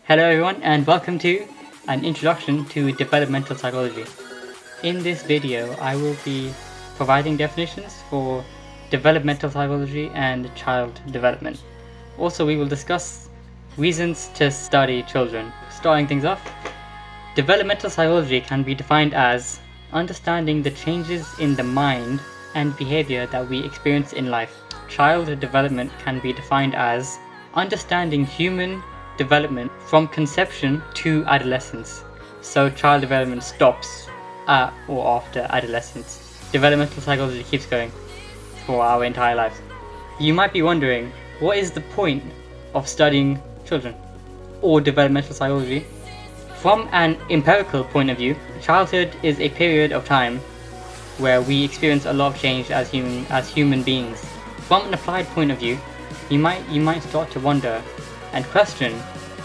Hello everyone and welcome to an introduction to developmental psychology. In this video I will be providing definitions for developmental psychology and child development. Also we will discuss reasons to study children. Starting things off, developmental psychology can be defined as understanding the changes in the mind and behavior that we experience in life. Child development can be defined as understanding human development from conception to adolescence. So child development stops at or after adolescence. Developmental psychology keeps going for our entire lives. You might be wondering, what is the point of studying children or developmental psychology? From an empirical point of view, childhood is a period of time where we experience a lot of change as human beings. From an applied point of view, you might start to wonder and question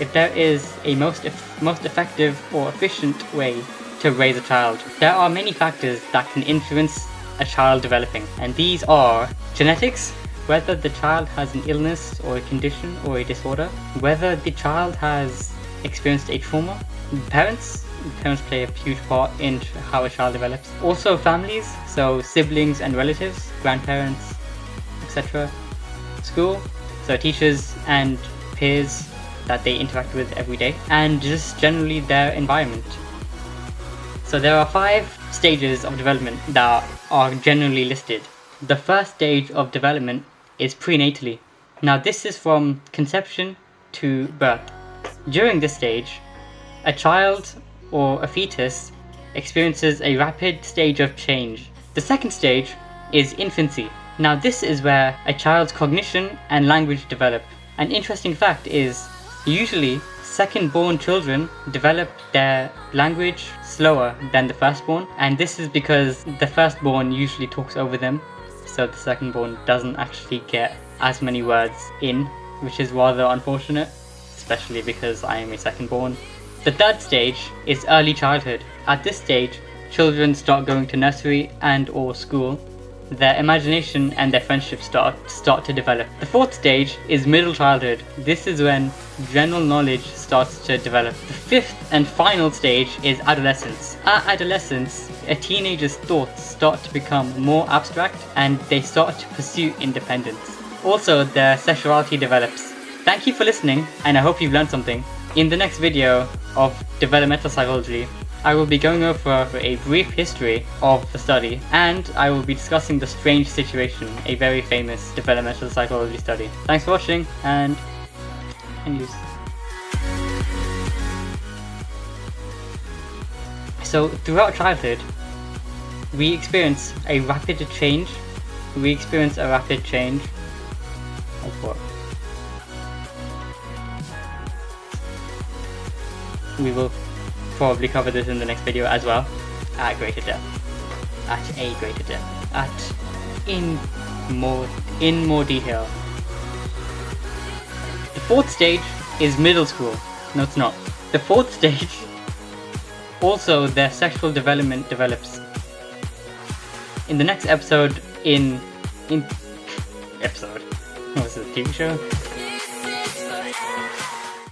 if there is a most effective or efficient way to raise a child. There are many factors that can influence a child developing, and these are genetics, whether the child has an illness or a condition or a disorder, whether the child has experienced a trauma, parents play a huge part in how a child develops. Also families, so siblings and relatives, grandparents, etc. School, so teachers and peers that they interact with every day, and just generally their environment. So there are 5 stages of development that are generally listed. The first stage of development is prenatally. Now this is from conception to birth. During this stage, a child or a fetus experiences a rapid stage of change. The second stage is infancy. Now this is where a child's cognition and language develop. An interesting fact is, usually second-born children develop their language slower than the firstborn, and this is because the firstborn usually talks over them, so the second-born doesn't actually get as many words in, which is rather unfortunate, especially because I am a second-born. The third stage is early childhood. At this stage, children start going to nursery and or school. Their imagination and their friendships start to develop. The fourth stage is middle childhood. This is when general knowledge starts to develop. The fifth and final stage is adolescence. At adolescence, a teenager's thoughts start to become more abstract and they start to pursue independence. Also, their sexuality develops. Thank you for listening, and I hope you've learned something. In the next video of developmental psychology, I will be going over a brief history of the study, and I will be discussing the strange situation, a very famous developmental psychology study. Thanks for watching, and use. So throughout childhood, we experience a rapid change. Of what? We will probably cover this in the next video as well, at a greater depth. In more detail. The fourth stage is middle school. No, it's not. The fourth stage, also their sexual development develops. In the next episode, what was it, a TV show?